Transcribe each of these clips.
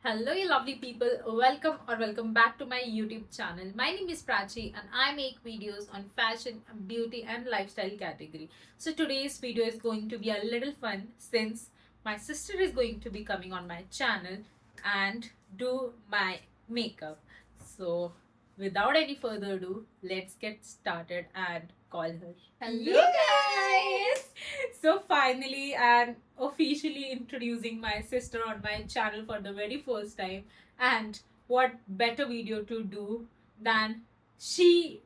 Hello, you lovely people. Welcome back to my YouTube channel. My name is Prachi and I make videos on fashion, beauty, and lifestyle category. So today's video is going to be a little fun since my sister is going to be coming on my channel and do my makeup. So without any further ado, let's get started and call her. Hello, guys! So finally and officially introducing my sister on my channel for the very first time, and what better video to do than she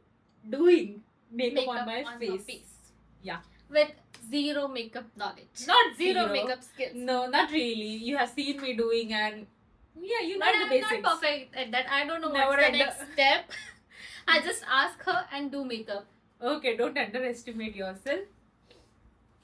doing makeup on my her face. Yeah. With zero makeup knowledge. Not Zero zero. makeup skills. No, not really. You have seen me doing, and yeah, you know But the I'm basics. not perfect at that. I don't know Never what's the end next up- step. I just ask her and do makeup. Okay, don't underestimate yourself.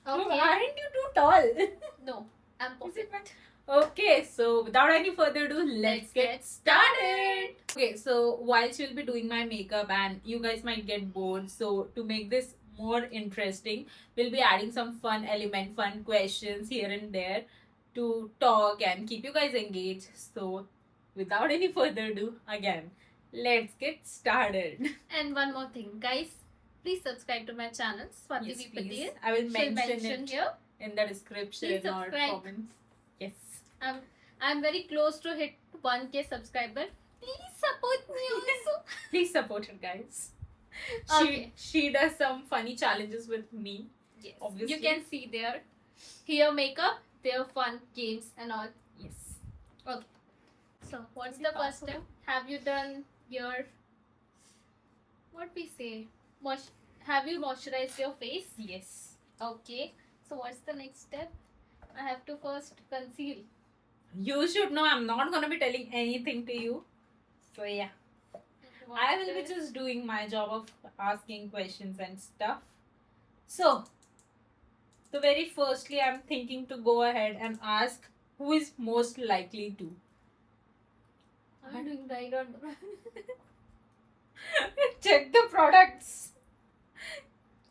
No, Okay. aren't you too tall? No, I'm perfect. Okay, so without any further ado, let's Let's get get started. Okay, so while she'll be doing my makeup and you guys might get bored, so to make this more interesting, we'll be adding some fun element, fun questions here and there to talk and keep you guys engaged. So without any further ado, again, let's get started. And one more thing, guys. Please subscribe to my channel, Swati Yes, V. please. Patel. I will She'll mention mention it here. in the description Please or subscribe. comments. Yes. I'm very close to hit 1K subscriber. Please support me also. Please support her, guys. Okay. She does some funny challenges with me. Yes. Obviously. You can see there. Here makeup, there fun games and all. Yes. Okay. So what's the first step? Have you done your what we say? Have you moisturized your face? Yes. Okay. So what's the next step? I have to first conceal. You should know I'm not gonna be telling anything to you. So yeah. I will be just doing my job of asking questions and stuff. So very firstly I'm thinking to go ahead and ask who is most likely to. I'm doing right on. Check the products.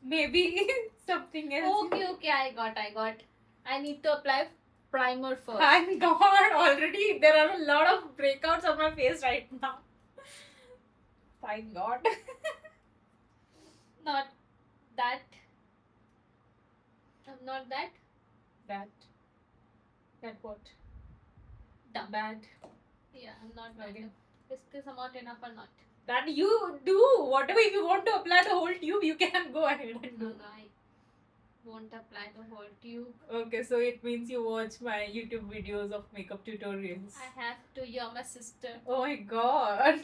Maybe something else. Okay, I got. I need to apply primer first. Thank God, already there are a lot of breakouts on my face right now. Thank God. Not that. I'm not that That what? dumb. Bad. Yeah, I'm not that. Okay. Is this amount enough or not? That you do. Whatever, if you want to apply the whole tube, you can go ahead and No, do. I won't apply the whole tube. Okay, so it means you watch my YouTube videos of makeup tutorials. I have to. You're my sister. Oh my God.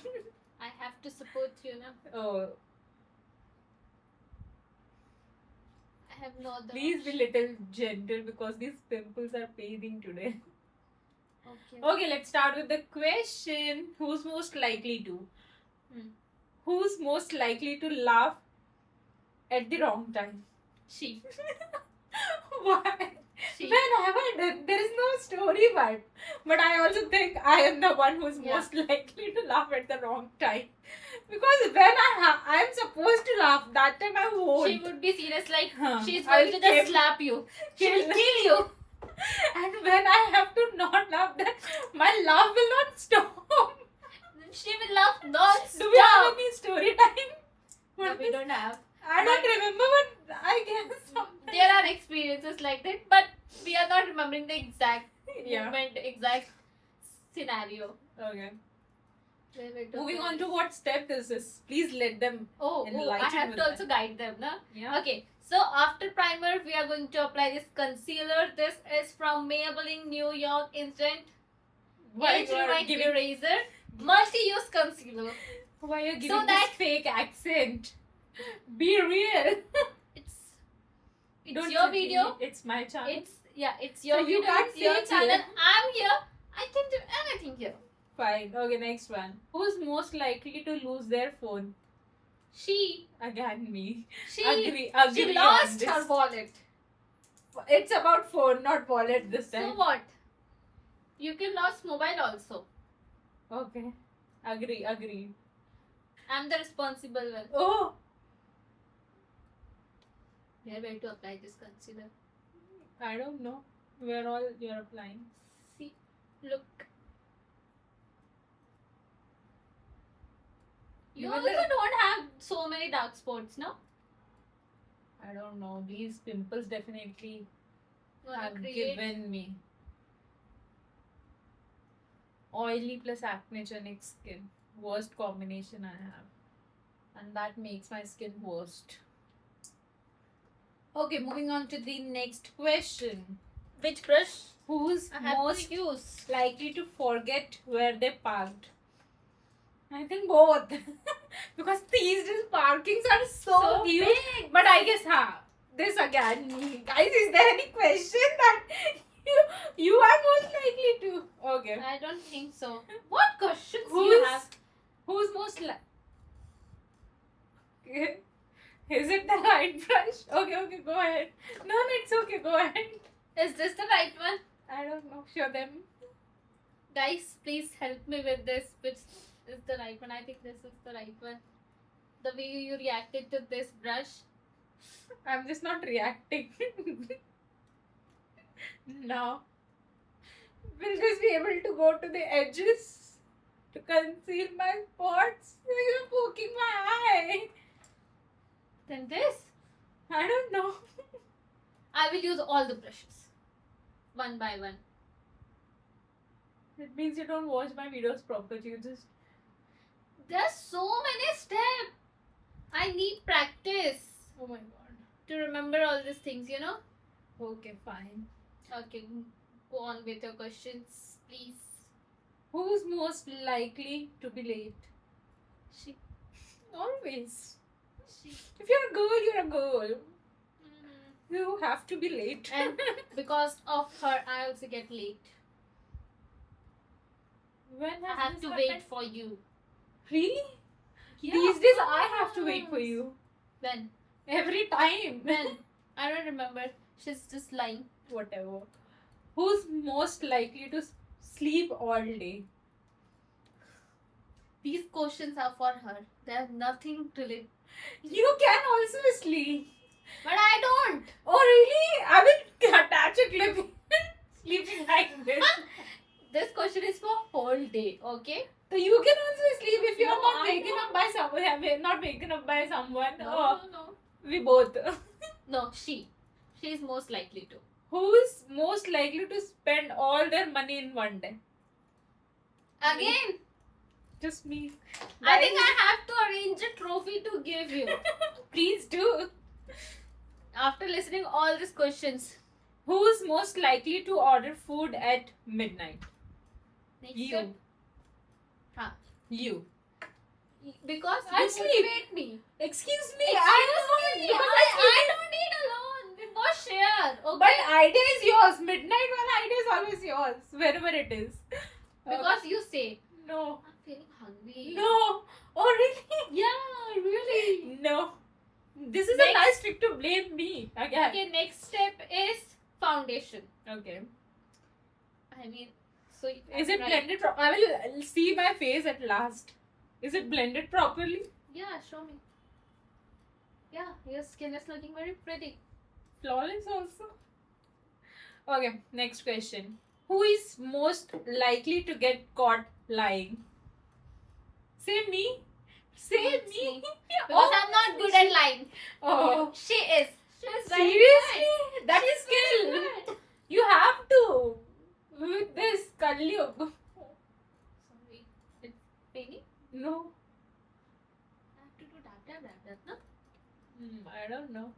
I have to support you now. Oh, I have no other. please be little gentle because these pimples are fading today. Okay. Okay, let's start with the question. Who's most likely to? Who's most likely to laugh at the wrong time? She. Why? She. When have I done? There is no story but I also think I am the one who's Yeah. most likely to laugh at the wrong time. Because when I am supposed to laugh, that time I won't. She would be serious like Huh. she's I'll going to just keep- slap you. She will She'll- kill you. And when I have to not laugh, then my laugh will not stop. She will laugh non-stop. Do we have any story time? No, What we is- don't have. I don't remember, but I guess something. There are experiences like that, but we are not remembering the exact Yeah. moment, exact scenario. Okay. Where we took Moving it. on to what step this is. Please let them. Oh, I enlighten have with to that. also guide them, na? Yeah. Okay, so after primer, we are going to apply this concealer. This is from Maybelline New York Instant Why Age you are Rewind giving? Eraser Multi-Use Concealer. Why you're giving So this that- fake accent? Be real. It's Don't your say video. It's my channel. It's your So you video. can't It's your say it channel. here. I'm here. I can do anything here. Fine. Okay, next one. Who's most likely to lose their phone? She Again, me. she Agree she on lost this. her wallet. It's about phone, not wallet this So time. what? You can lost mobile also. Okay. Agree. I'm the responsible one. Oh, Where to apply this concealer? I don't know. Where all you're applying. See, look. very dark spots, no? I don't know. These pimples definitely Wanna have create- given me oily plus acnegenic skin. Worst combination I have. And that makes my skin worst. Okay, moving on to the next question. Which brush Who's I have most to use? likely to forget where they parked? I think both. Because these days parkings are so huge. big. But I guess, this again, guys, is there any question that you are most likely to? Okay. I don't think so. What questions you Who's have? who's most Is it the right brush? Okay, go ahead. No, it's okay, go ahead. Is this the right one? I don't know. Show them. Guys, please help me with this. Which is the right one? I think this is the right one. The way you reacted to this brush. I'm just not reacting. No. Will this be able to go to the edges to conceal my spots? You're poking my eye. Then this. I don't know. I will use all the brushes. One by one. It means you don't watch my videos properly. You just. There's so many steps. I need practice Oh my god. to remember all these things, you know? Okay, fine. Okay, go on with your questions, please. Who's most likely to be late? She. Always. She. If you're a girl, you're a girl. Mm. You have to be late. And because of her, I also get late. When I has have this to happened? wait for you. Really? Yeah, These of days I have to wait for course. you. When? Every time. When? I don't remember. She's just lying. Whatever. Who's most likely to sleep all day? These questions are for her. They have nothing to live. You can also sleep. But I don't. Oh really? I will attach a clip. Sleeping like this. This question is for whole day, okay? So you can also sleep if you're No, not I waken don't. up by someone. Not waken up by someone. Oh, No. we both. No, she. She is most likely to. Who's most likely to spend all their money in one day? Again, Just me. I think I have to arrange a trophy to give you. Please do. After listening all these questions. Who's most likely to order food at midnight? Next You. step. Huh. You. Because I you sleep. motivate me. Excuse me. Excuse me. Because I don't eat alone. We both share. Okay. But idea is yours. Midnight one idea is always yours. Wherever it is. because you say, No. I'm feeling hungry. No. Oh really? Yeah, really. No. This is Next. a nice trick to blame me again. Okay, next step is foundation. Okay. I mean, so Is it right. blended? I will see my face at last. Is it blended properly? Yeah, show me. Yeah, your skin is looking very pretty. Flawless also. Okay, next question. Who is most likely to get caught lying? Say me. Say It's me. me. Because I'm not good at lying. Oh. She is. She's very Seriously? good. That She's is skill. very good. You have to. With this Kalyug. Sorry. It's paining. No. I have to do that, no? I don't know.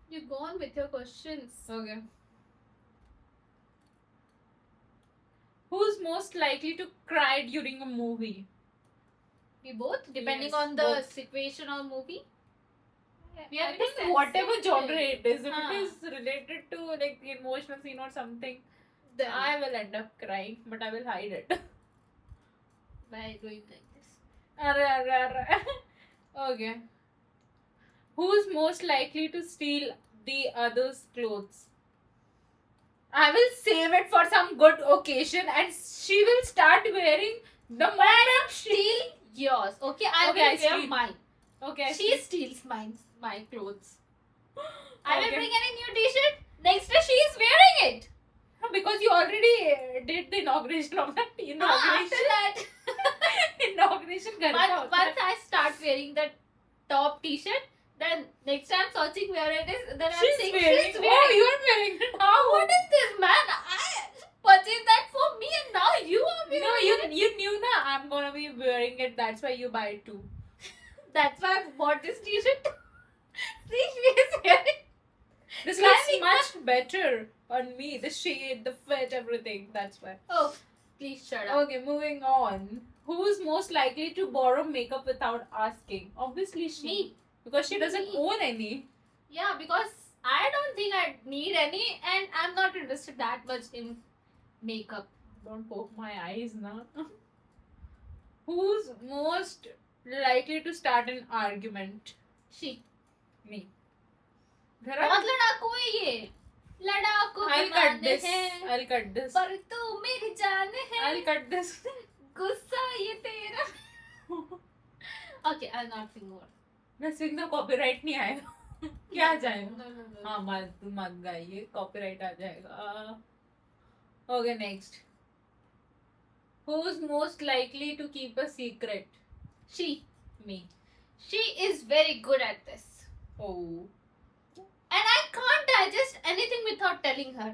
You go on with your questions. Okay. Who's most likely to cry during a movie? We both, depending Yes, on the both. situation or movie. We I are think very whatever sensitive. genre it is, if Huh. it is related to like the emotional scene or something, Then I will end up crying, but I will hide it. by doing like this. Arre, arre, arre. Okay. Who's most likely to steal the other's clothes? I will save it for some good occasion and she will start wearing the moment she... Steal yours. Okay, I Okay, will I wear steal. mine. Okay. She steals my clothes. I will Okay. bring any new t-shirt. Next day she is wearing it. Because you already did the inauguration of that After that, inauguration घर का but होता है. once I start start wearing the top t-shirt. Then next time searching where it is, then I'm She's saying wearing. she's Oh, wearing. you're wearing it now. What is this, man? I purchased that for me, and now you are wearing No, it. you knew that I'm gonna be wearing it. That's why you buy it too. That's why I bought this t-shirt. See, she is wearing. This Can looks we- much better on me. The shade, the fit, everything. That's why. Oh, please shut up. Okay, moving on. Who's most likely to borrow makeup without asking? Obviously, she. Me. Because she doesn't Me. own any. Yeah, because I don't think I need any, and I'm not interested that much in makeup. Don't poke my eyes now. Who's most likely to start an argument? She. Me. There बहुत are. लड़ाकू है ये. लड़ाकू I'll cut दीवाने this. हैं, I'll cut this. पर तू मेरी जान है. I'll cut this. गुस्सा ये तेरा. Okay, I'll not sing more. मैं सिंग तो कॉपीराइट नहीं आएगा. क्या आ जाएगा? No, no, no. हाँ मत गाइए कॉपीराइट आ जाएगा. Okay, next. Who's most likely to keep a secret? She. Me. She is very good at this. Oh. And I can't digest anything without telling her.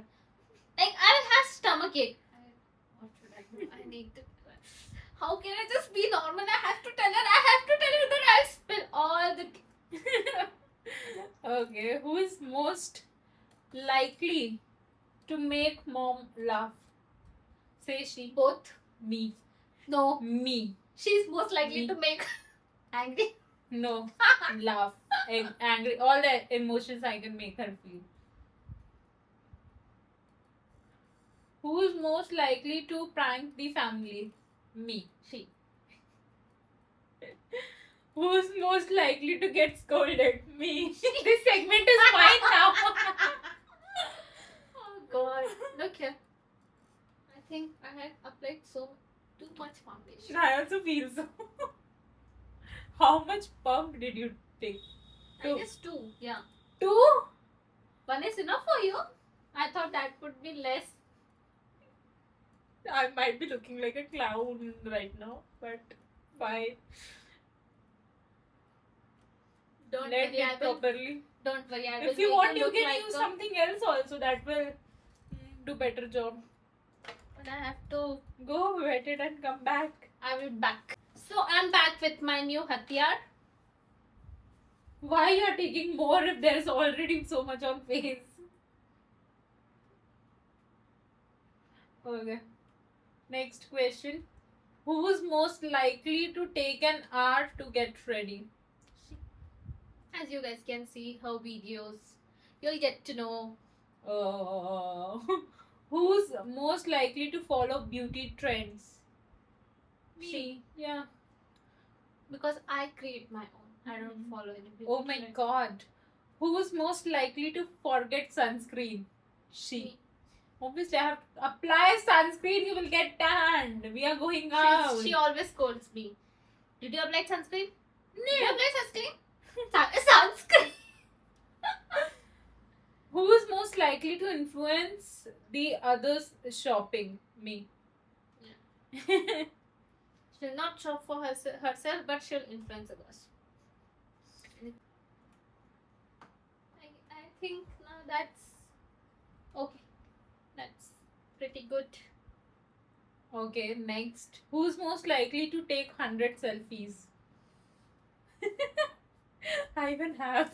Like, I'll have stomachache. What should I do? I need to. How can I just be normal? I have to tell her. I have to tell her that I'll spill all the. Okay, who is most likely to make mom laugh? Say she. Both. Me. No. Me. She's most likely Me. to make angry. No. Laugh. Angry. All the emotions I can make her feel. Who is most likely to prank the family? Me. She. Who's most likely to get scolded? Me. This segment is mine now. Oh God. Look here. I think I had applied too much foundation. I also feel so. How much pump did you take? I guess 2. Yeah. 2? 1 is enough for you. I thought that would be less. I might be looking like a clown right now, but fine. Don't Let worry, I it will. properly. Don't worry, I will. If you make want, her you look can like use a- something else also that will do better job. But I have to. Go wet it and come back. I will back. So I'm back with my new hatiyar. Why you are taking more if there is already so much on face? Okay. Next question. Who is most likely to take an hour to get ready? As you guys can see her videos, you'll get to know. Uh, who's most likely to follow beauty trends? Me. She. Yeah. Because I create my own. I don't follow any beauty Oh my trends. god. Who's most likely to forget sunscreen? She. Me. Obviously, I have to apply sunscreen, you will get tanned. We are going out. She always scolds me. Did you apply sunscreen? Did you No. apply sunscreen? Sunscreen. Who is most likely to influence the others shopping? Me. She'll not shop for herself, but she'll influence others. I think now that's okay. That's pretty good. Okay, next. Who's most likely to take 100 selfies? I even have.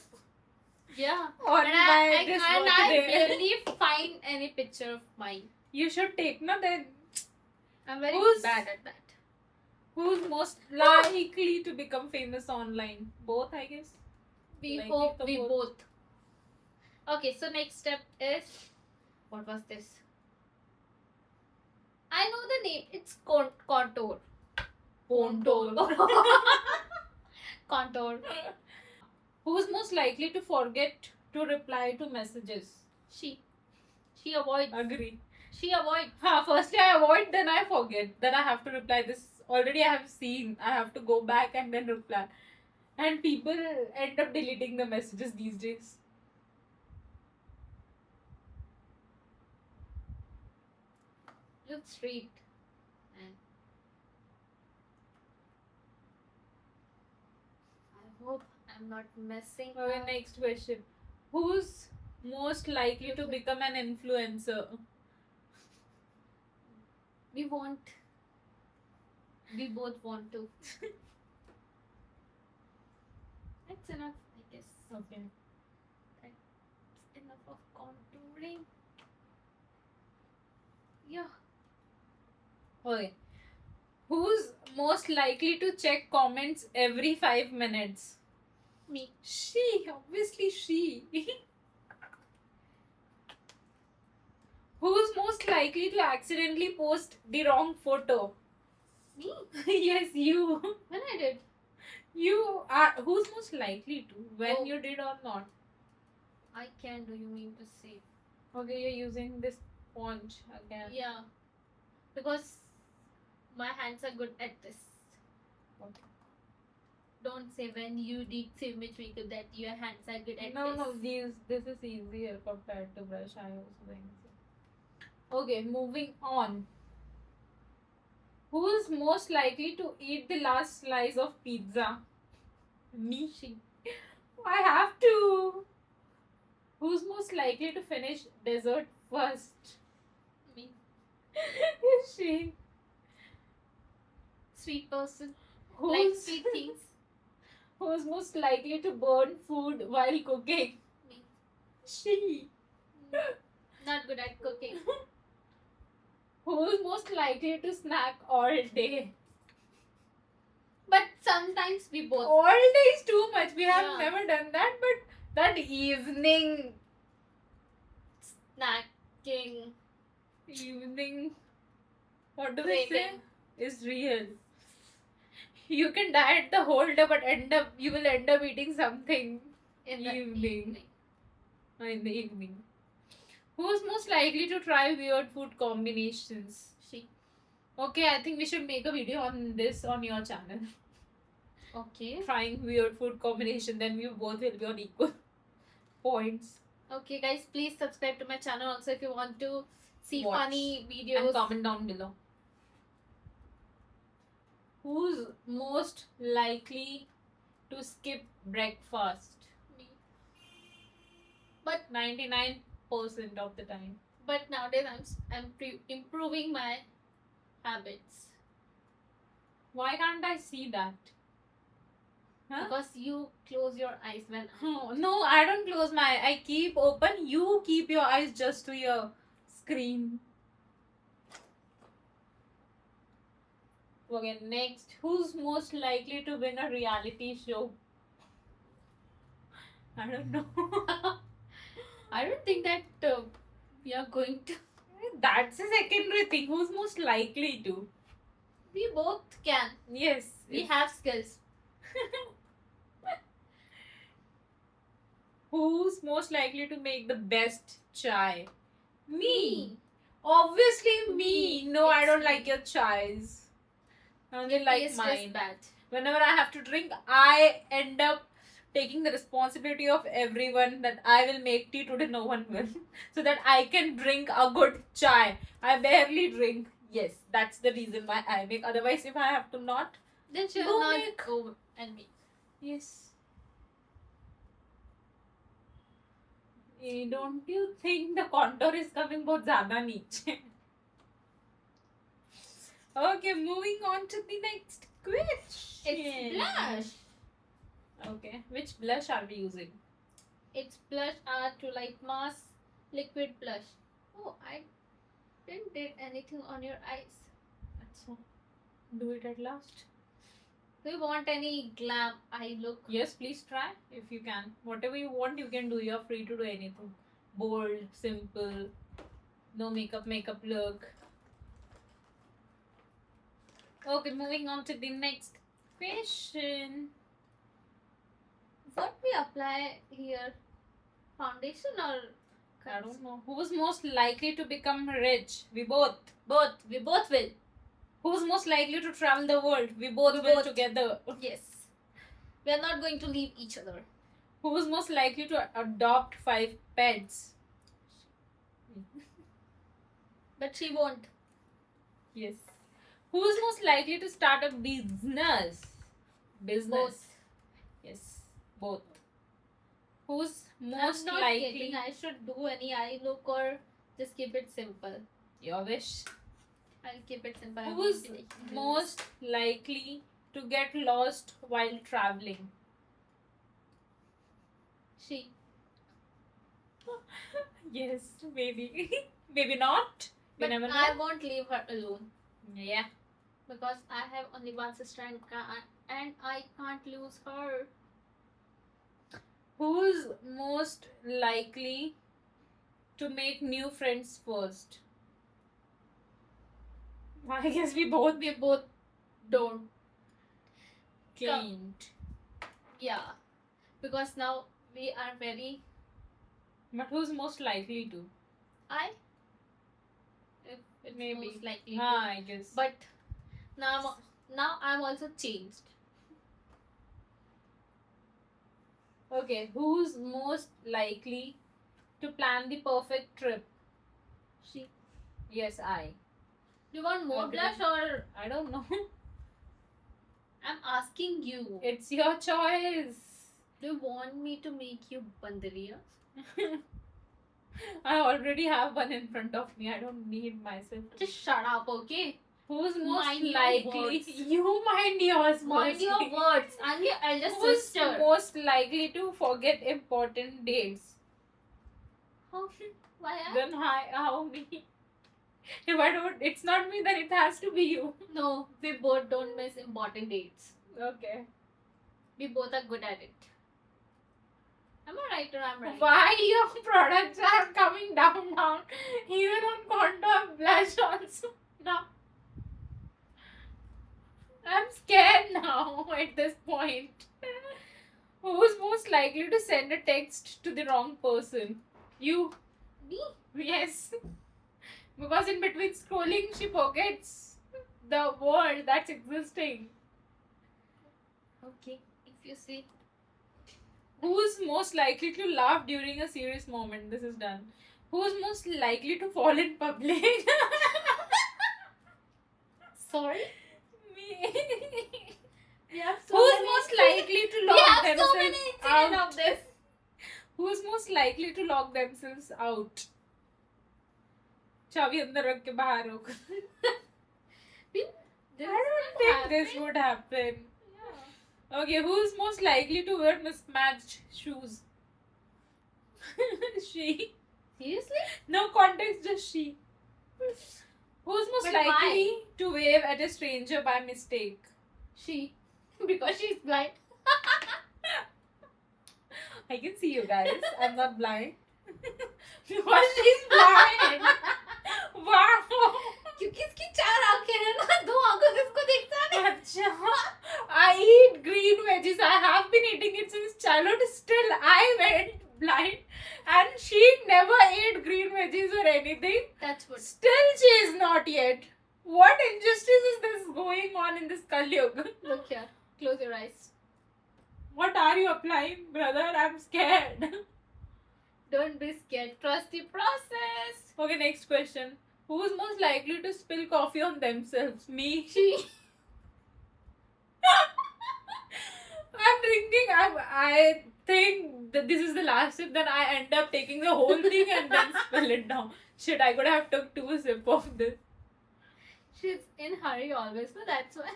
Yeah. On And my this I birthday. barely find any picture of mine. You should take, no? Then I'm very Who's- bad at that. who's most likely to become famous online? Both, I guess. We Like hope it we both. both. Okay, so next step is what was this? I know the name. It's contour. Contour. Contour. Who's most likely to forget to reply to messages? She avoids. Agree. She avoids. Firstly I avoid, then I forget. Then I have to reply this. Already I have seen. I have to go back and then reply. And people end up deleting the messages these days. Look straight. And hope I'm not messing Okay, up. next question. Who's most likely to become an influencer? We want. We both want to. That's enough, I guess. Okay. That's enough of contouring. Yeah. Okay. Who's most likely to check comments every 5 minutes? Me. She, obviously she. Who's most likely to accidentally post the wrong photo? Me? Yes, you. When I did. You are. Who's most likely to? When Oh. you did or not? I can do, you mean to say. Okay, you're using this sponge again. Yeah. Because my hands are good at this. Okay. Don't say when you did so much makeup that your hands are good at No, this. no, this is easier compared to brush. I also think so. Okay, moving on. Who is most likely to eat the last slice of pizza? Me. I have to. Who's most likely to finish dessert first? Me. Is she? Sweet person. Who's, Like sweet things. who's most likely to burn food while cooking? Me. She. Not good at cooking. Who's most likely to snack all day? But sometimes we both. All day is too much. We have Yeah. never done that, but that evening. Snacking. Evening. What do we say? Craving. Is real. You can diet the whole day, but you will end up eating something In the evening. In the evening. Who's most likely to try weird food combinations? She. Okay, I think we should make a video on this on your channel. Okay. Trying weird food combination, then we both will be on equal points. Okay, guys, please subscribe to my channel also if you want to see Watch. funny videos. And comment down below. Who's most likely to skip breakfast? Me. But 99% of the time. but nowadays I'm improving my habits Why can't I see that? Huh? because you close your eyes when Oh, no, I don't close my eye. I keep open. You keep your eyes just to your screen. Okay, next. Who's most likely to win a reality show? I don't know. I don't think that we are going to. That's a secondary thing. Who's most likely to? We both can. Yes. We have skills. Who's most likely to make the best chai? Me. Obviously me. No, I don't It's like me. your chais. I only Your like taste is mine. bad. Whenever I have to drink, I end up taking the responsibility of everyone that I will make tea today, no one will. So that I can drink a good chai. I barely drink. Yes, that's the reason why I make. Otherwise, if I have to not, Then she'll Go not make. go and me. yes. Don't you think the contour is coming बहुत ज़्यादा नीचे? Okay, moving on to the next question. It's blush. Okay, which blush are we using? It's blush to light mask liquid blush. Oh, I didn't did anything on your eyes. So, do it at last. Do you want any glam eye look? Yes, please try if you can. Whatever you want, you can do. You're free to do anything. Bold, simple, no makeup look. Okay, moving on to the next question. What we apply here? Foundation or I don't know. Who's most likely to become rich? We both. both? We both will. Who's most likely to travel the world? We both We will both. together. Yes. We are not going to leave each other. Who's most likely to adopt 5 pets? But she won't. Yes. Who's most likely to start a business? Business. Both. Yes, both. Who's I'm most not likely? getting I should do any eye look or just keep it simple. Your wish. I'll keep it simple. I Who's won't be like this. most likely to get lost while traveling? She. Yes, maybe. Maybe not. You But never know. I won't leave her alone Yeah. because I have only one sister and I can't lose her. Who's most likely to make new friends first? I guess we both We both don't. can't. Yeah. Because now we are very. But who's most likely to? I. If it's Maybe. most likely. to. I guess. But now I'm also changed. Okay, who's most likely to plan the perfect trip? She. Yes, I. Do you want more Okay. blush or I don't know. I'm asking you? It's your choice. Do you want me to make you bandariya? I already have one in front of me. I don't need myself. Just shut up, okay? Who's most Mind your likely? words. You mind yours. Mind your firstly. words. I'm your elder Who's sister. most likely to forget important dates? How? Why? Then how me? If I don't, it's not me. Then it has to be you. No, we both don't miss important dates. Okay. We both are good at it. Am I right or I'm right? Why your products are coming down, even on contour blush also? No. I'm scared now at this point. Who's most likely to send a text to the wrong person? You. Me? Yes. Because in between scrolling, she forgets the world that's existing. Okay. If you see. Who's most likely to laugh during a serious moment? This is done. Who's most likely to fall in public? Sorry? Me. We have so Who's many most incidents- likely to We lock have so themselves many incidents out? of this. Who's most likely to lock themselves out? चाबी अंदर रख के बाहर रोक. This I don't think this would happen. Yeah. Okay, who's most likely to wear mismatched shoes? She. Seriously? No context, just she. Who's most But likely why? to wave at a stranger by mistake? She. Because she's blind. I can see you guys. I'm not blind. Because she's blind. Wow. क्योंकि इसकी 4 आंखें हैं ना, 2 आंखों से इसको दिखता नहीं. Acha. I eat green veggies. I have been eating it since childhood. Still, I went blind. And she never ate green veggies or anything. That's what. Still, she is not yet. What injustice is this going on in this Kalyug? Look here. Close your eyes. What are you applying, brother? I'm scared. Don't be scared. Trust the process. Okay, next question. Who's most likely to spill coffee on themselves? Me. She. I'm drinking. I think that this is the last sip. Then I end up taking the whole thing and then spill it down. Shit, I could have took 2 sips of this. She's in hurry always, so that's why.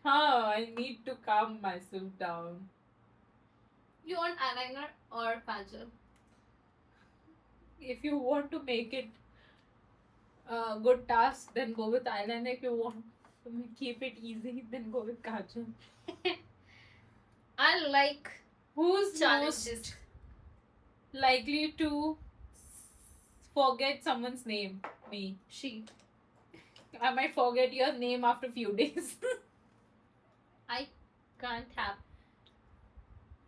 I need to calm myself down. You want eyeliner or kajal? If you want to make it a good task, then go with eyeliner. If you want to keep it easy, then go with kajal. I like Who's challenges. most likely to forget someone's name? Me. She. I might forget your name after a few days. I can't have.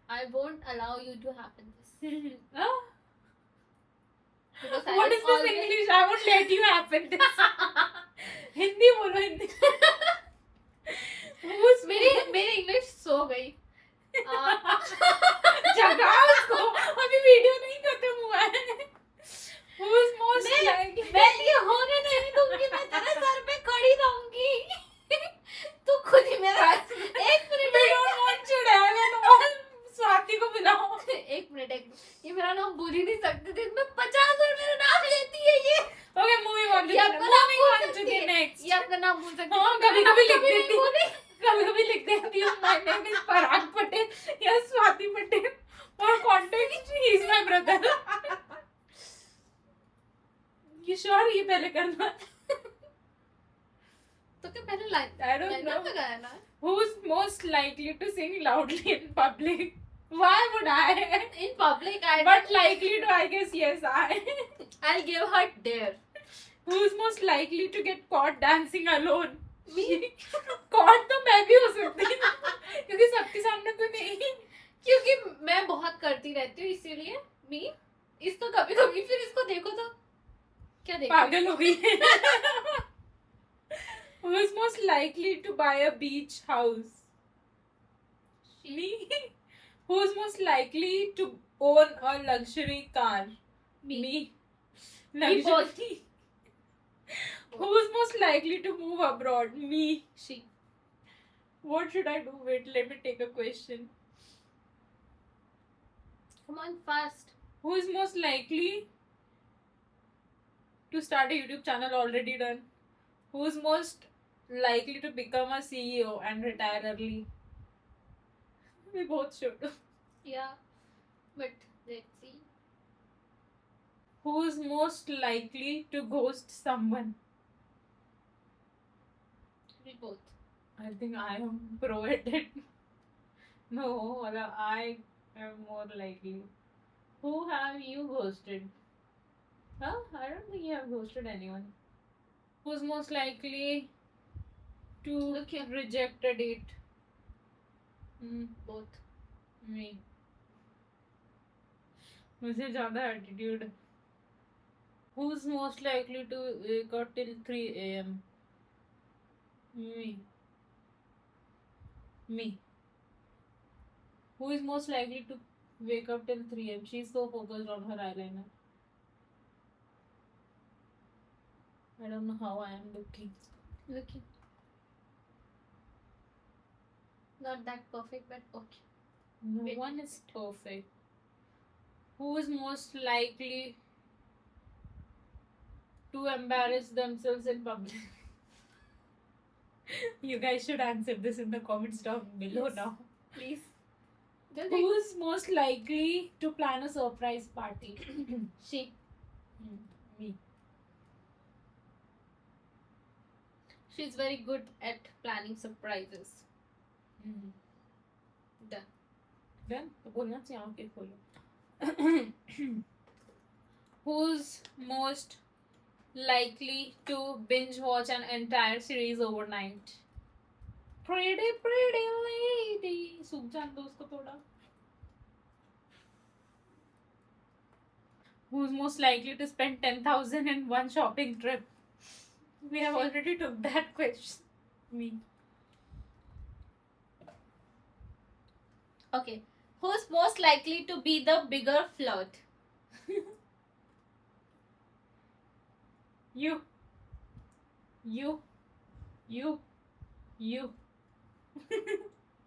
I won't allow you to happen this. Oh, Because I what will is this always- English? I won't let you happen this. Hindi bolo, Hindi. Who's मेरी English so गई. जगा उसको. अभी video नहीं खत्म हुआ है. Who's most likely? मैं ये होने नहीं दूंगी. मैं तेरे सर पे खड़ी रहूंगी. तू खुद ही मेरा 1 minute. We don't want you to have नाम बोल सकती हाँ, हूँ, मैंने कभी-कभी नाम लिख कभी नहीं देती हूँ। बोली। कभी-कभी लिख देती हूँ माय नेम इज पराग पटेल या Swati Patel, for context he is my brother. ये श्योर ये पहले करना। तो क्या पहले line I don't line know. लगाया ना? Who's most likely to sing loudly in public? Why would I? In public, But likely to, I guess, yes, I. I'll give her dare. Who's most likely to get caught dancing alone? Me. Caught तो मैं भी हो सकती हूँ, क्योंकि सबके सामने तो नहीं। क्योंकि मैं बहुत करती रहती हूँ, इसीलिए मी। इसको कभी कभी फिर इसको देखो तो क्या देखो? पागल हो गई। Who is most likely to buy a beach house? Me. Who is most likely to own a luxury car? Me. We both. Who is most likely to move abroad? Me. She. What should I do? Wait, let me take a question. Come on, fast. Who is most likely to start a YouTube channel? Already done. Who is most likely to become a CEO and retire early? We both should. Yeah, but let's see. Who is most likely to ghost someone? We both. I think I am pro at it. No, I am more likely. Who have you ghosted? Huh? I don't think you have ghosted anyone. Who's most likely to Look here. reject a date? Both. Me. मुझे ज़्यादा attitude. Who's most likely to wake up till 3 a.m.? Me. Who is most likely to wake up till 3 a.m.? She's so focused on her eyeliner. I don't know how I am looking. Look here. Not that perfect, but okay. No Wait. one is perfect. Who is most likely to embarrass themselves in public? You guys should answer this in the comments down below Yes. now. Please. Who is most likely to plan a surprise party? She. Me. She's very good at planning surprises. Done. Done? तो बोलना चाहिए आंखें खोलो. Who's most likely to binge watch an entire series overnight? Pretty lady. सूख जान दो उसको थोड़ा. Who's most likely to spend 10,000 in one shopping trip? We have already took that question. Me. Okay. Who's most likely to be the bigger flirt? You.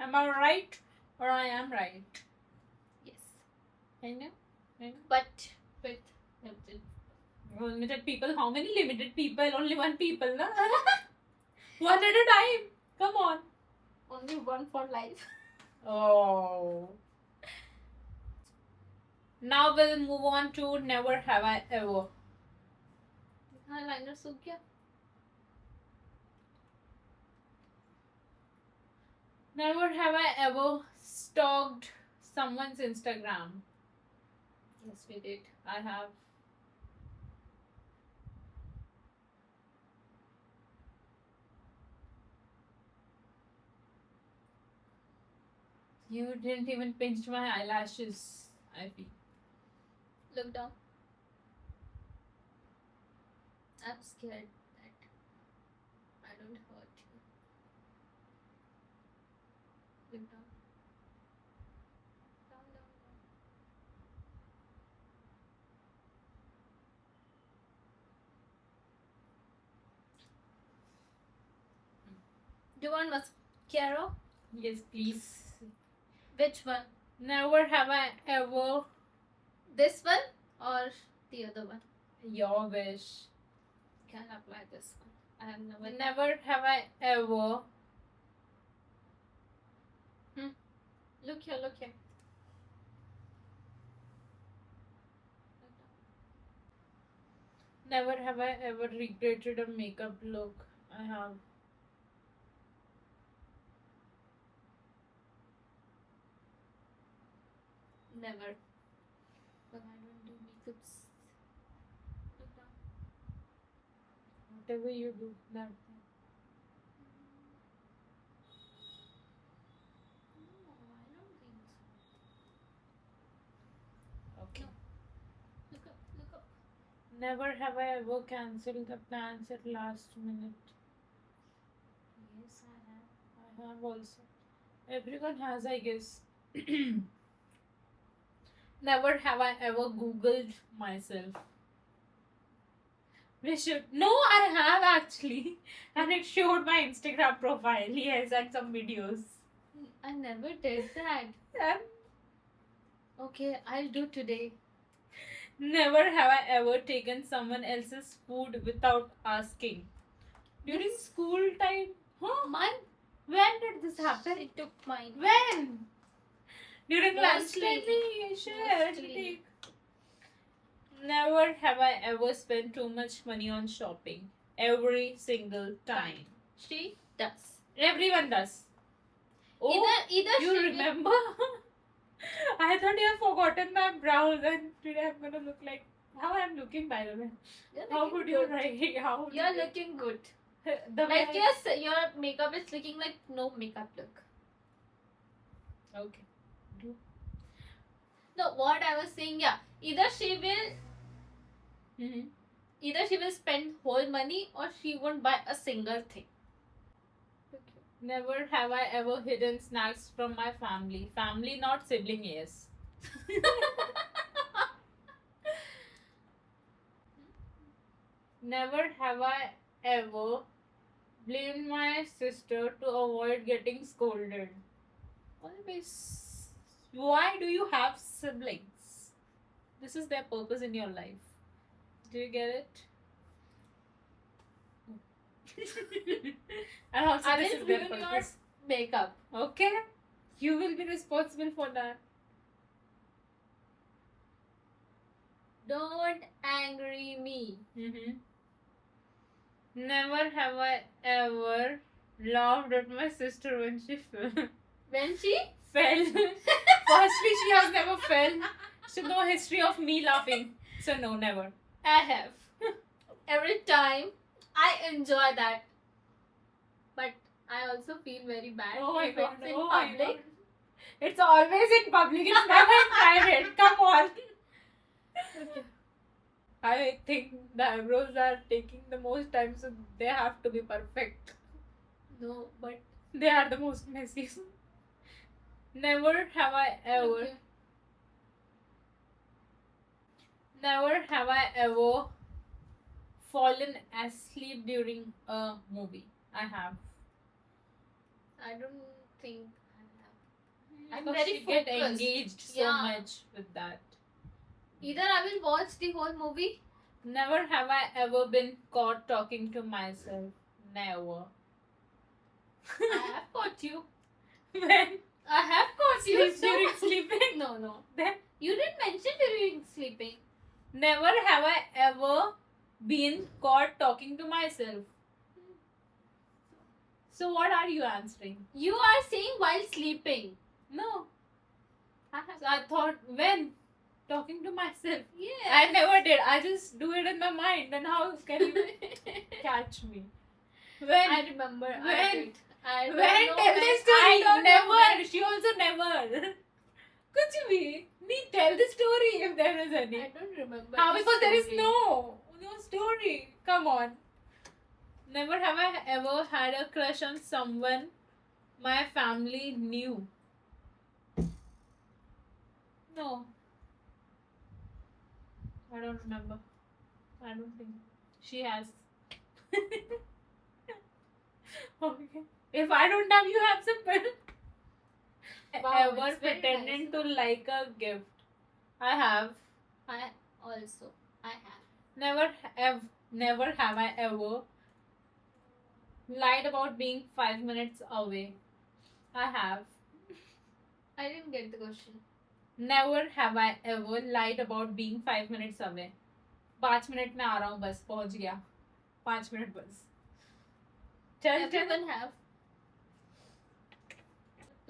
Am I right or I am right? Yes. I know. But with limited. Limited people. How many limited people? Only one people, na? One at a time. Come on. Only one for life. Oh. Now we'll move on to never have I ever. Eyeliner सूख गया. Never have I ever stalked someone's Instagram. Yes, we did. I have. You didn't even pinch my eyelashes, I feel. Look down. I'm scared that I don't hurt you. Look down. Down, down, down. Do you want mascara? Yes, please. Which one? Never have I ever. This one or the other one? Your wish. Can apply this one. I have never. Never have I ever. Look here, look here. Never have I ever regretted a makeup look. I have. Never. But I don't do makeups. Look down. Whatever you do, that. No, I don't think so. Okay. Look up, look up. Never have I ever cancelled the plans at last minute. Yes, I have. I have also. Everyone has, I guess. Never have I ever Googled myself. We should. No, I have actually. And it showed my Instagram profile. Yes, and some videos. I never did that. And Okay, I'll do today. never have I ever taken someone else's food without asking. During Yes. school time? Huh? Mine. When did this happen? It took mine. When? During lunch. Mostly. Let me share. Mostly. Take. Never have I ever spent too much money on shopping. Every single time. She does. Everyone does. Oh, Either you she will- remember? I thought you have forgotten my brows, and today I'm gonna look like how I'm looking. By the way, You're how looking would you good. write? How would You're you- looking good. the way Like I- yes, your makeup is looking like no makeup look. Okay. No, what I was saying, yeah. Either she will spend whole money or she won't buy a single thing. Never have I ever hidden snacks from my family. Family, not sibling, yes. Never have I ever blamed my sister to avoid getting scolded. Always. Why do you have siblings? This is their purpose in your life. Do you get it? And also, I this will is their ruin your purpose. makeup. Okay? You will be responsible for that. Don't angry me. Never have I ever laughed at my sister when she fell. When she Fell. Firstly, she has never fell. So no history of me laughing. So no, never. I have. Every time I enjoy that. But I also feel very bad if it's in public. It's always in public. It's never in private. Come on. I think the eyebrows are taking the most time, so they have to be perfect. No, but They are the most messy. Never have I ever. okay. Never have I ever fallen asleep during a movie. I have. I don't think I have. I'm Because very she get focused. engaged so Yeah. much with that. Either I will watch the whole movie. Never have I ever been caught talking to myself. Never. I have caught you. When? I have caught you. Sleep during sleeping? No, no. Then? You didn't mention during sleeping. Never have I ever been caught talking to myself. So what are you answering? You are saying while sleeping. No. I have. So I thought when? Talking to myself. Yeah. I never did. I just do it in my mind. Then how can you catch me? When? I remember. I When? did. I don't When? know Tell when. the story. I don't know Never. when. She also never. Could you be? Me tell the story if there is any. I don't remember. How? the Because there is story. no story. Come on. Never have I ever had a crush on someone my family knew. No. I don't remember. I don't think she has. Okay. If I don't have, you have simple. Wow, Ever it's very pretending nice. to like a gift. I have. I also. I have. Never have I ever Lied about being 5 minutes away. I have. I didn't get the question. Never have I ever lied about being 5 minutes away. 5 minute में आ रहा हूँ बस पहुंच गया 5 minute बस चल चल Everyone have.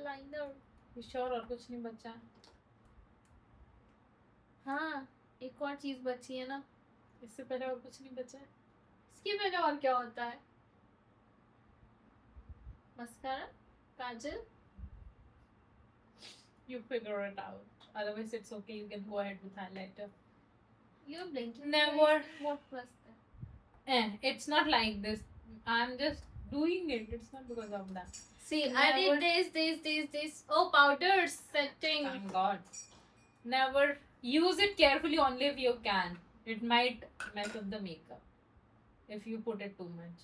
Liner. Sure और कुछ नहीं बचा हाँ एक और चीज बची है ना. इससे पहले और कुछ नहीं बचा है इसके पहले और क्या होता है? Mascara, Kajal. You figure it out. Otherwise, it's okay. You can go ahead with highlighter. You're blinking. Never. What was that? It's not like this. I'm just doing it. It's not because of that. See, Never. I did this. Oh, powder setting. Thank God. Never use it carefully only if you can. It might mess up the makeup if you put it too much.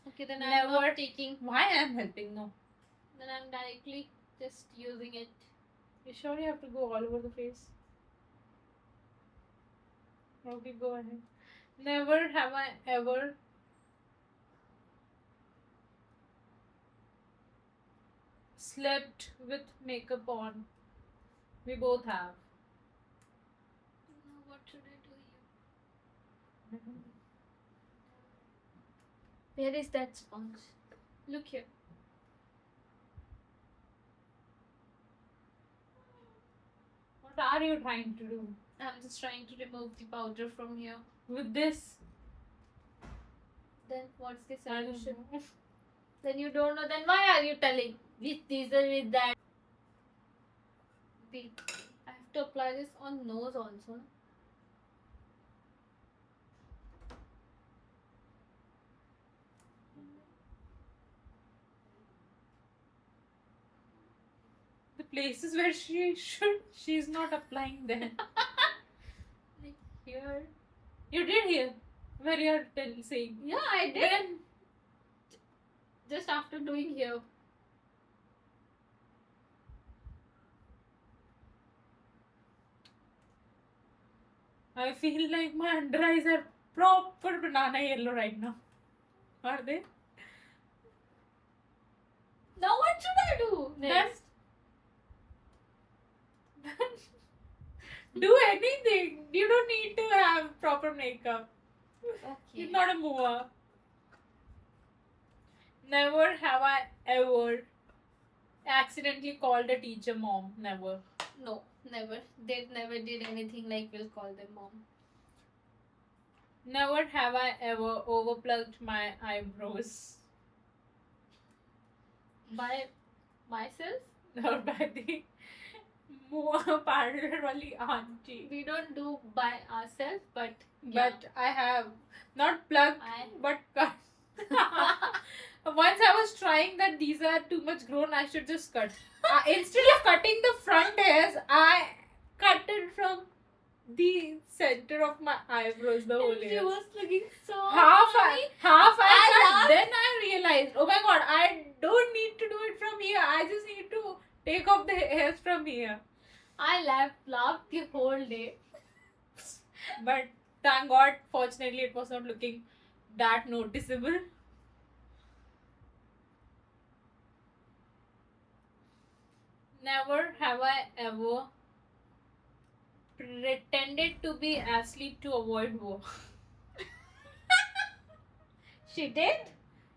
Okay, then I'm Never. not taking. Why I'm helping? No. Then I'm directly just using it. You sure you have to go all over the face? Okay, go ahead. Never have I ever slept with makeup on. We both have. Now what should I do here? Where is that sponge? Look here. What are you trying to do I'm just trying to remove the powder from here. with this? Then what's the I don't solution? know. Then you don't know. Then why are you telling? With this or with that? Wait, I have to apply this on nose also. The places where she's not applying there. Like here. You did here. Where you're saying. Yeah, I did. Then Just after doing here. I feel like my under eyes are proper banana yellow right now. Are they? Now what should I do next? Do anything. You don't need to have proper makeup. Okay. You're not a moa. Never have I ever accidentally called a teacher mom. Never. No, never. They never did anything like we'll call them mom. Never have I ever overplucked my eyebrows. By myself? Or by the moa parlor wali auntie. We don't do by ourselves, but But I have not plucked, I but cut. Once I was trying that these are too much grown, I should just cut. Instead of cutting the front hairs, I cut it from the center of my eyebrows, the whole and she hair. was looking so Half funny. I cut. laughed. Then I realized, oh my god, I don't need to do it from here. I just need to take off the hairs from here. I laughed the whole day. But thank God, fortunately, it was not looking that noticeable. Never have I ever pretended to be asleep to avoid war. She did?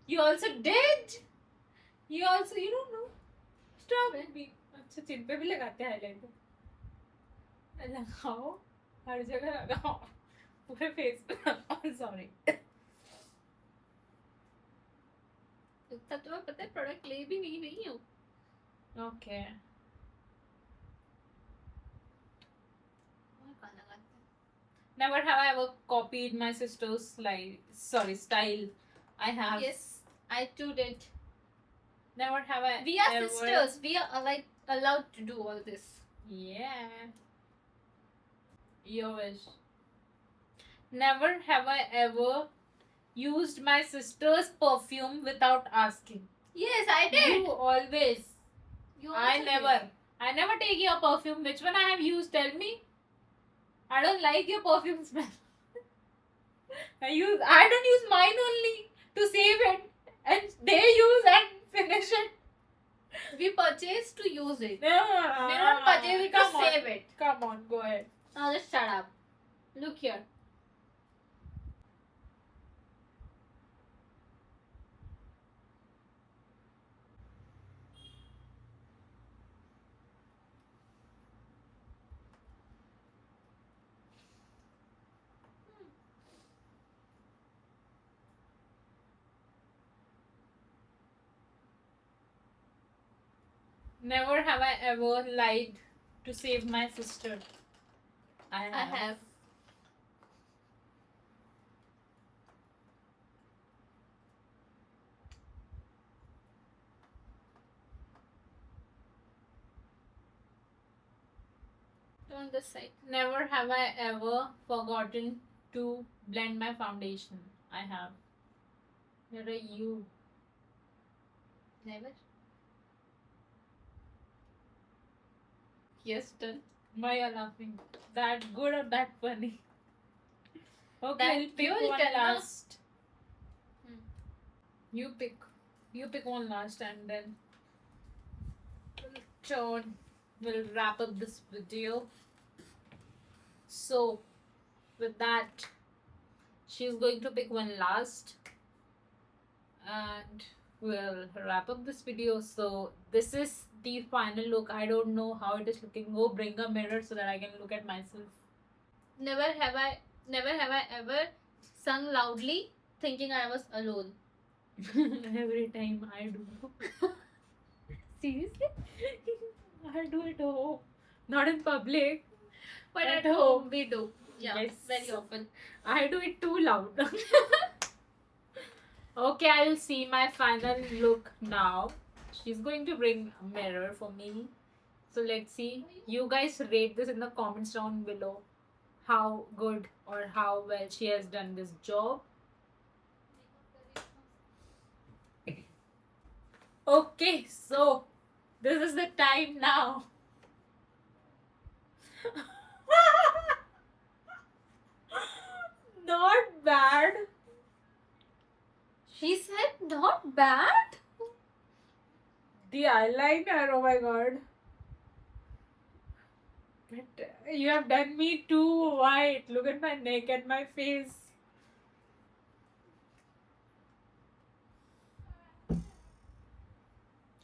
You also did? You don't know. Stop When? me. अच्छा चिन पे भी लगाते हैं highlighter लगाओ हर जगह लगाओ पूरे face पे लगाओ सॉरी इतना तुम्हें पता है प्रोडक्ट ले भी नहीं रही हूँ. ओके और कहाँ लगाते हैं? never have I ever copied my sister's style. I have. Yes, I too did. Never have I We are ever... sisters. We are like allowed to do all this. Yeah. Your wish. Never have I ever used my sister's perfume without asking. Yes, I did. You always. You I also never. did. I never take your perfume. Which one I have used? Tell me. I don't like your perfume smell. I don't use mine only to save it. And use it. We We're not purchasing it to save it. Come on, go ahead. Now just shut up. Look here. Never have I ever lied to save my sister. I have. On this side. Never have I ever forgotten to blend my foundation. I have. Where are you? Never. Yes, done. Why are you laughing? That good or that funny? Okay, That I'll pick you'll one tell, no? last. You pick. You pick one last and then turn. We'll wrap up this video. So, with that, she's going to pick one last. And we'll wrap up this video. So, this is the final look. I don't know how it is looking. Go bring a mirror so that I can look at myself. Never have I ever sung loudly thinking I was alone. Every time I do. Seriously? I do it home. Not in public. But At at home we do. Yeah, Yes. very often. I do it too loud. Okay, I'll see my final look now. She's going to bring a mirror for me. So let's see. You guys rate this in the comments down below. How good or how well she has done this job. Okay, so this is the time now. Not bad. She said not bad. The eyeliner, oh my god. But you have done me too white. Look at my neck and my face.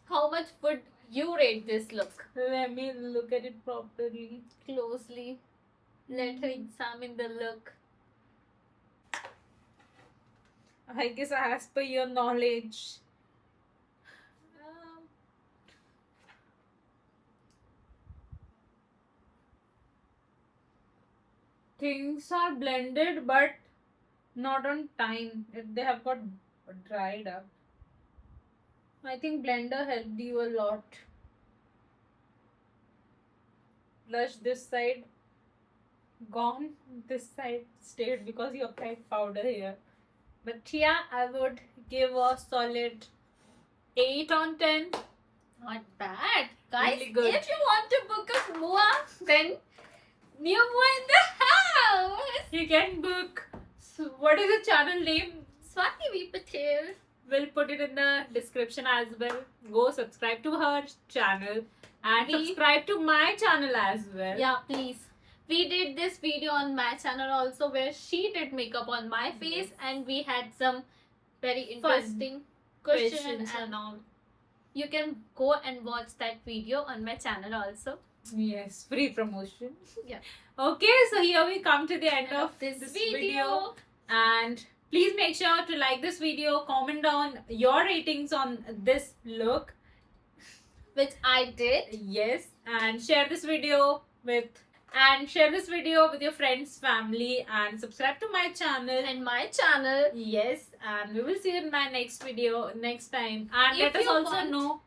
How much would you rate this look? Let me look at it properly. Closely. Let her examine the look. I guess as per your knowledge. Things are blended but not on time. They have got dried up. I think blender helped you a lot. Blush this side gone, this side stayed because you applied powder here. But yeah, I would give a solid 8 on 10. Not bad. Guys, Really good. if you want to book a Mua, then new Mua in the house. You can book. So what is the channel name? Swati V. Patel. We'll put it in the description as well. Go subscribe to her channel and subscribe to my channel as well. Yeah, please. We did this video on my channel also where she did makeup on my face and we had some very interesting questions and all. you can go and watch that video on my channel also. Yes, free promotion. Yeah. Okay, so here we come to the end of this this video. And please make sure to like this video, comment down your ratings on this look. Which I did. Yes, and share this video with your friends, family, and subscribe to my channel. And my channel. Yes, and we will see you in my next video next time. And If let us you also want- know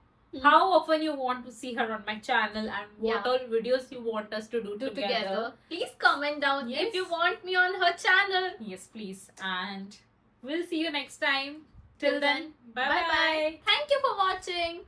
how often you want to see her on my channel and what Yeah. all videos you want us to do together. Please comment down Yes. if you want me on her channel. Yes, please. And we'll see you next time. Till then, bye bye. Thank you for watching.